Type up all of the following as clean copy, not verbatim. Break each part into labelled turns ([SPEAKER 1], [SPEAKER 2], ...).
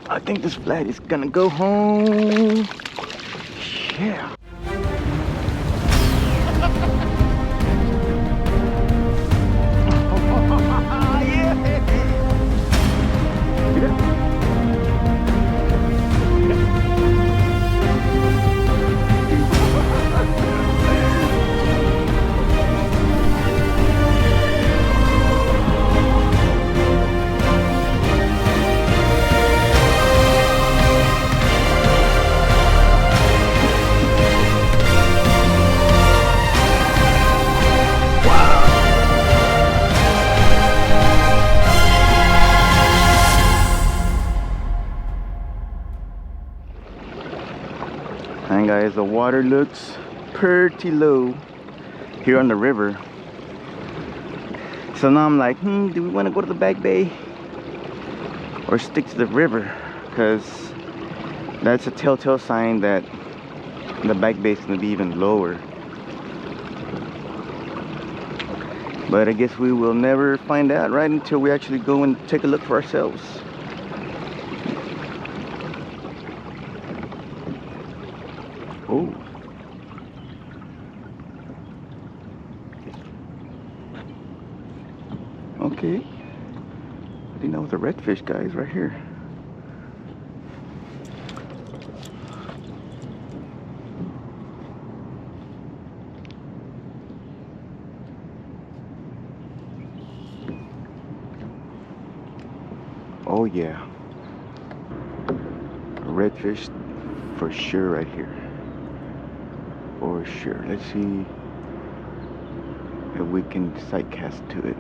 [SPEAKER 1] I think this flat is gonna go home. Yeah. And guys, the water looks pretty low here on the river. So now I'm like, do we want to go to the back bay or stick to the river? Because that's a telltale sign that the back bay is going to be even lower. But I guess we will never find out, right, until we actually go and take a look for ourselves. Oh. Okay. I think that was a redfish, guys, right here. Oh yeah. A redfish for sure right here. For sure. Let's see if we can sight cast to it.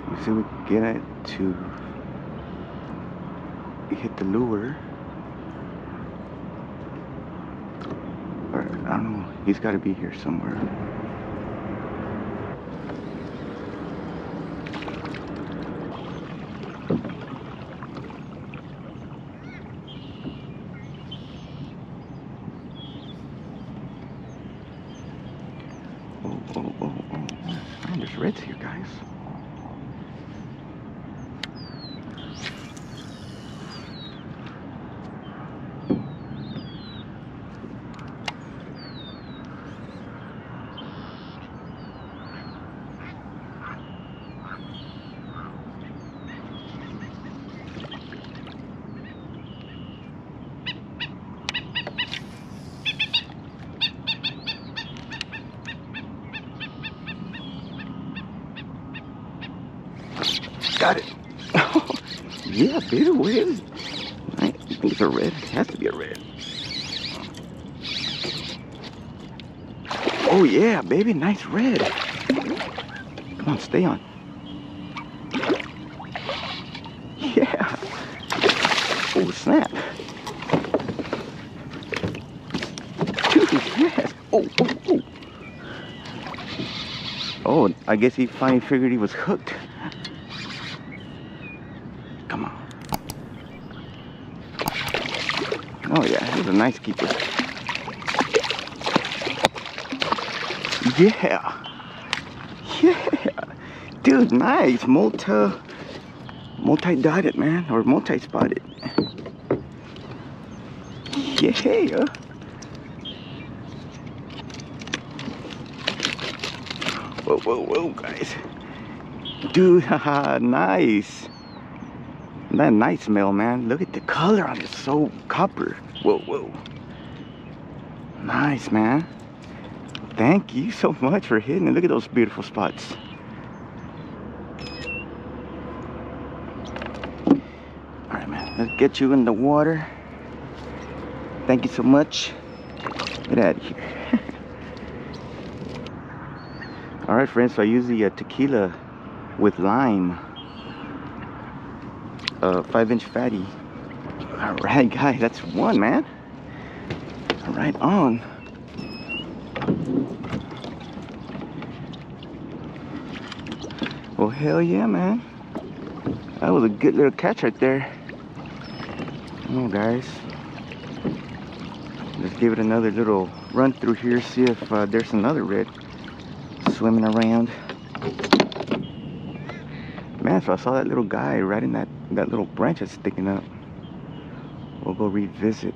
[SPEAKER 1] Let's see if we can get it to hit the lure. I don't know, he's got to be here somewhere. Oh, there's reds here, guys. Got it. Yeah, baby, what is it? I think it's a red. It has to be a red. Oh yeah, baby, nice red. Come on, stay on. Yeah. Oh, snap. Dude, yes. Oh. Oh, I guess he finally figured he was hooked. Come on. Oh yeah, he was a nice keeper. Yeah. Dude, nice. Multi-dotted, man. Or multi-spotted. Yeah. Whoa, guys. Dude, haha, nice. That nice smell, man. Look at the color on it. So copper. Whoa. Nice, man. Thank you so much for hitting it. Look at those beautiful spots. Alright, man. Let's get you in the water. Thank you so much. Get out of here. Alright, friends. So I use the tequila with lime. 5-inch fatty. Alright, guys, that's one, man. Right on. Well, hell yeah, man. That was a good little catch right there. Oh, guys, let's give it another little run through here, see if there's another red swimming around. Man, so I saw that little guy right in that little branch that's sticking up. We'll go revisit.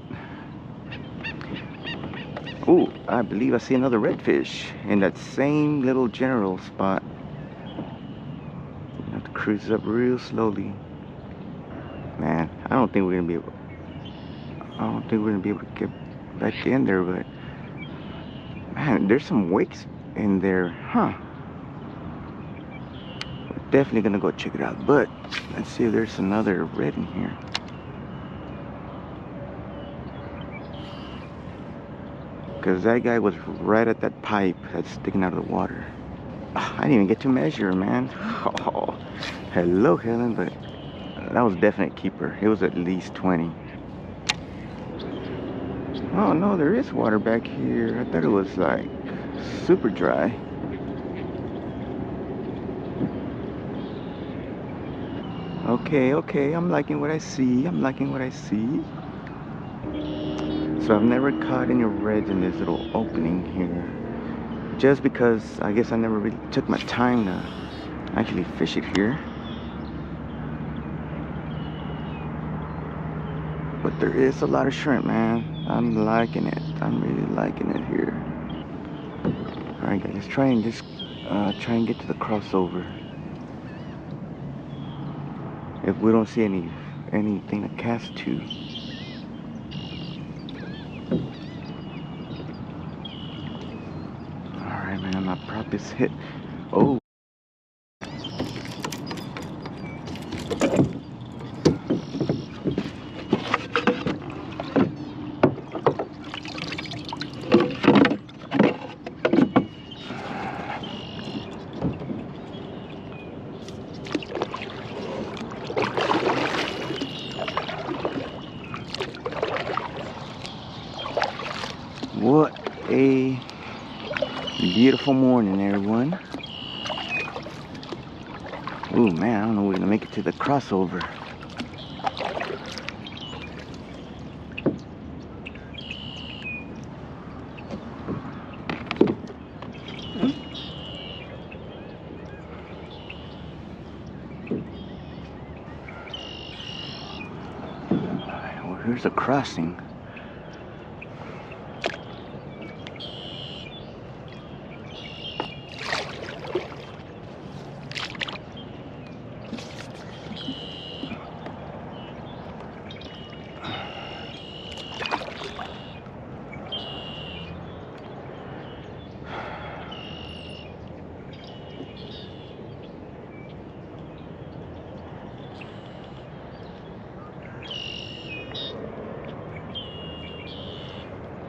[SPEAKER 1] Oh, I believe I see another redfish in that same little general spot. I have to cruise up real slowly. Man, I don't think we're gonna be able to get back in there, but man, there's some wakes in there, huh? We're definitely gonna go check it out, but let's see if there's another red in here. Because that guy was right at that pipe that's sticking out of the water. I didn't even get to measure, man. Oh, hello, Helen, but that was definitely a keeper. It was at least 20. Oh, no, there is water back here. I thought it was, like, super dry. Okay, I'm liking what I see. So I've never caught any reds in this little opening here. Just because I guess I never really took my time to actually fish it here. But there is a lot of shrimp, man. I'm liking it. I'm really liking it here. Alright guys, let's try and just get to the crossover. If we don't see anything to cast to. Alright man, my prop is hit. Oh. What a beautiful morning, everyone. Ooh, man, I don't know if we're gonna make it to the crossover. Well, here's a crossing.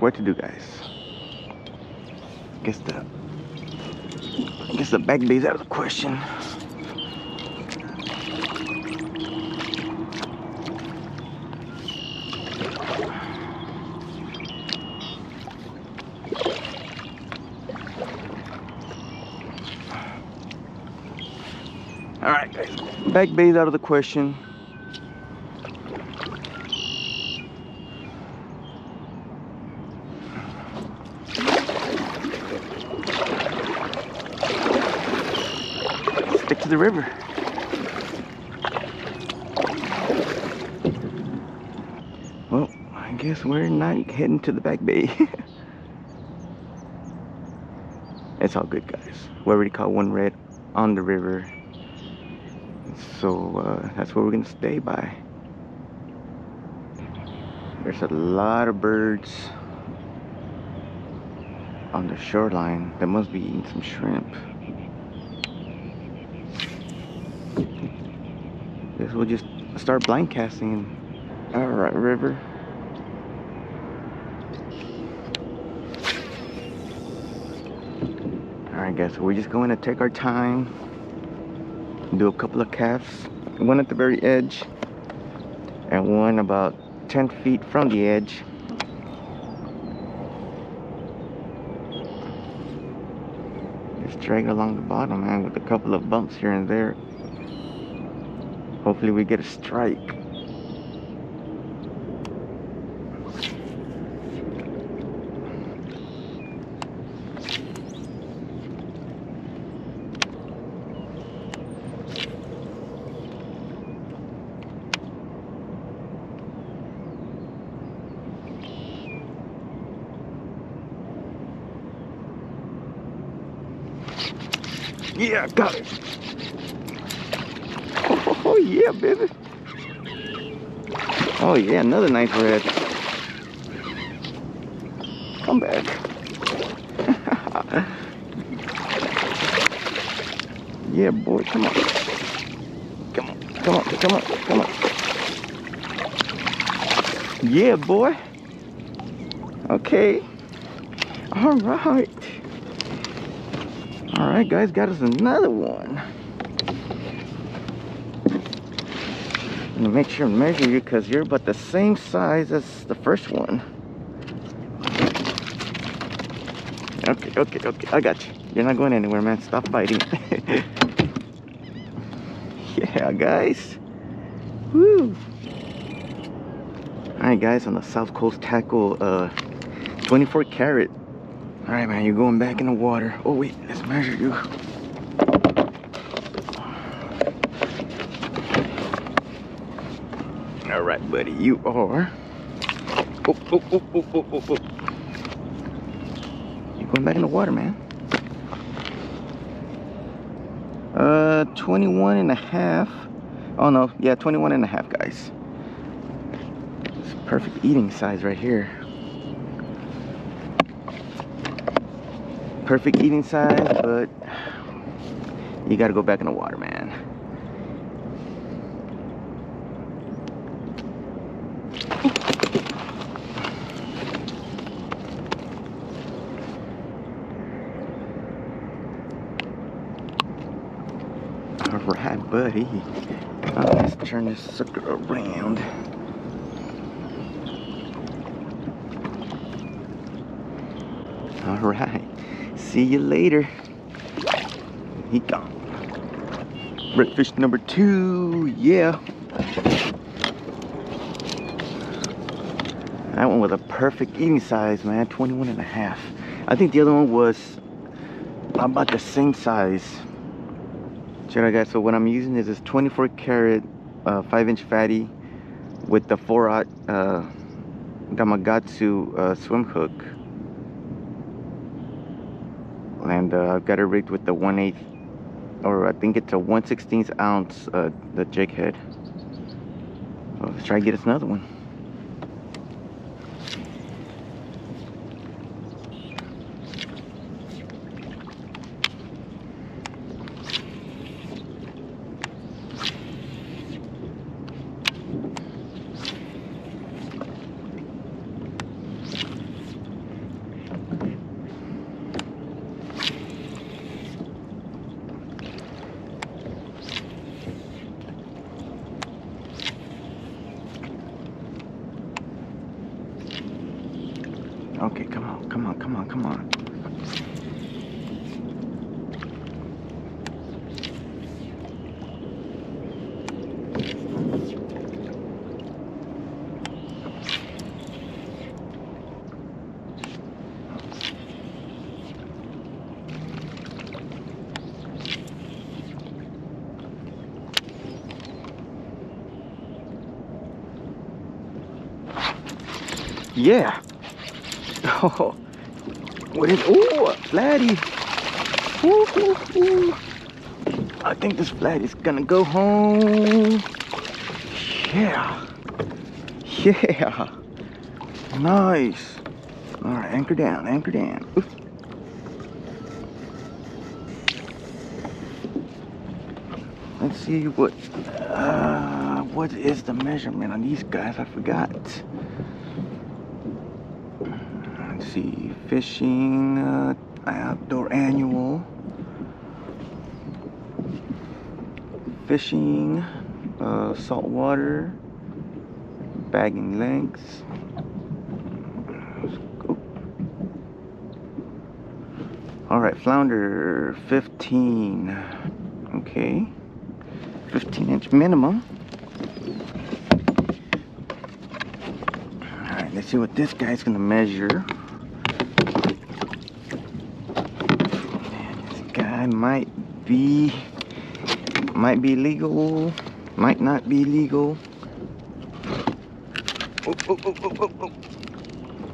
[SPEAKER 1] What to do, guys? Guess the back bay's out of the question. All right, guys, back bay's out of the question. Stick to the river. Well, I guess we're not heading to the back bay. It's all good, guys. We already caught one red on the river, so that's where we're gonna stay by. There's a lot of birds on the shoreline that must be eating some shrimp. Guess we'll just start blind casting. All right, river. All right, guys, so we're just going to take our time, do a couple of casts, one at the very edge and one about 10 feet from the edge. Just drag along the bottom, man, with a couple of bumps here and there. Hopefully we get a strike. Yeah, got it. Oh yeah, baby. Oh yeah, another nice red. Come back. Yeah, boy, come on. Come on, come on, come on, come on. Yeah, boy. Okay. All right. All right, guys, got us another one. I'm gonna make sure and measure you because you're about the same size as the first one. Okay, okay, okay. I got you. You're not going anywhere, man. Stop fighting. Yeah, guys. Woo. Alright, guys, on the South Coast Tackle 24 karat. Alright, man, you're going back in the water. Oh, wait, let's measure you. Alright, buddy, you are. Oh, oh, oh, oh, oh, oh, oh. You're going back in the water, man. 21 and a half. Oh no, yeah, 21 and a half, guys. It's perfect eating size right here. Perfect eating size, but you gotta go back in the water, man. Alright, buddy. Let's turn this sucker around. Alright. See you later. He gone. Redfish number 2. Yeah. That one was a perfect eating size, man. 21 and a half. I think the other one was about the same size. Alright, guys, so what I'm using is this 24 karat 5-inch fatty with the 4-aught Gamakatsu swim hook, and I've got it rigged with the 1/8, or I think it's a 1/16 ounce the jig head. So let's try to get us another one. Okay, come on, come on, come on, come on. Yeah. Oh, what is? Oh, a flatty. Ooh, ooh, ooh. I think this flat is gonna go home. Yeah. Yeah. Nice. All right, anchor down, anchor down. Oof. Let's see what is the measurement on these guys? I forgot. Let's see, fishing, outdoor annual, fishing, saltwater, bagging lengths. All right, flounder 15. Okay, 15-inch minimum. All right, let's see what this guy's gonna measure. Might be legal, might not be legal. Oh, oh, oh, oh, oh, oh.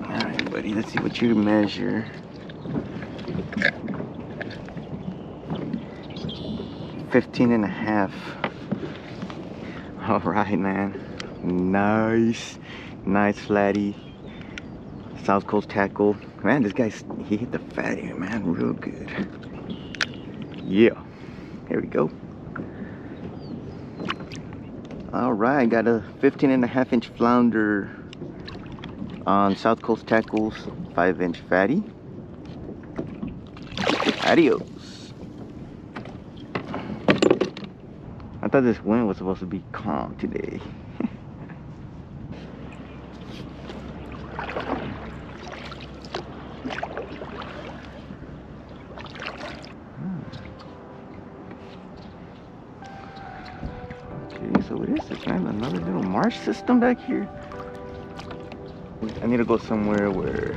[SPEAKER 1] All right, buddy, let's see what you measure. 15 and a half. All right, man. Nice flatty. South Coast tackle. Man, this guy's, he hit the fatty, man, real good. Yeah, here we go. All right, got a 15 and a half inch flounder on South Coast tackles, 5-inch fatty. Adios. I thought this wind was supposed to be calm today. Okay, so what is this, man? Another little marsh system back here? I need to go somewhere where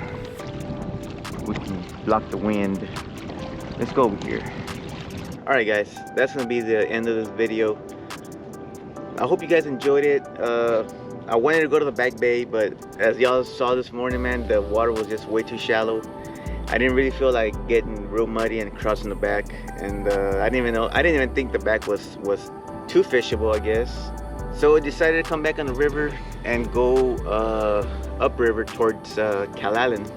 [SPEAKER 1] we can block the wind. Let's go over here. Alright guys, that's gonna be the end of this video. I hope you guys enjoyed it. I wanted to go to the back bay, but as y'all saw this morning, man, the water was just way too shallow. I didn't really feel like getting real muddy and crossing the back, and I didn't even think the back was too fishable, I guess. So I decided to come back on the river and go upriver towards Kalalin.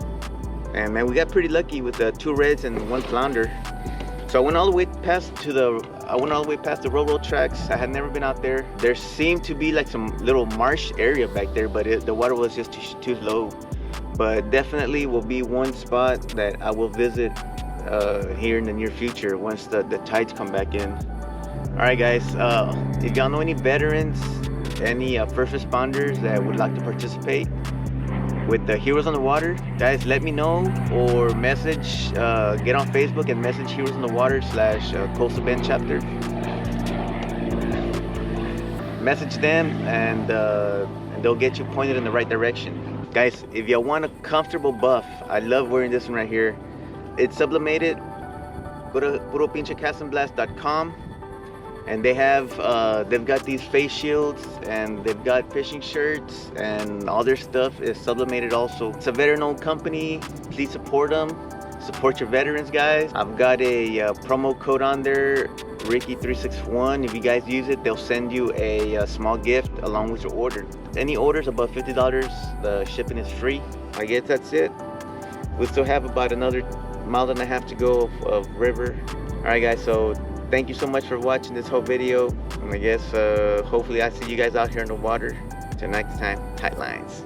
[SPEAKER 1] And man, we got pretty lucky with 2 reds and 1 flounder. So I went all the way past the railroad tracks. I had never been out there. There seemed to be like some little marsh area back there, but the water was just too low. But definitely will be one spot that I will visit here in the near future once the tides come back in. All right, guys. If y'all know any veterans, any first responders that would like to participate with the Heroes on the Water, guys, let me know, or message, get on Facebook and message Heroes on the Water / Coastal Bend chapter. Message them and they'll get you pointed in the right direction. Guys, if y'all want a comfortable buff, I love wearing this one right here. It's sublimated. Go to PuroPincheCastingBlast.com. And they have they've got these face shields, and they've got fishing shirts, and all their stuff is sublimated also. It's a veteran-owned company. Please support them. Support your veterans, guys. I've got a promo code on there, Ricky361. If you guys use it, they'll send you a small gift along with your order. Any orders above $50, the shipping is free. I guess that's it. We still have about another 1.5 miles to go of river. All right, guys. So thank you so much for watching this whole video, and I guess hopefully I see you guys out here in the water. Till next time, tight lines.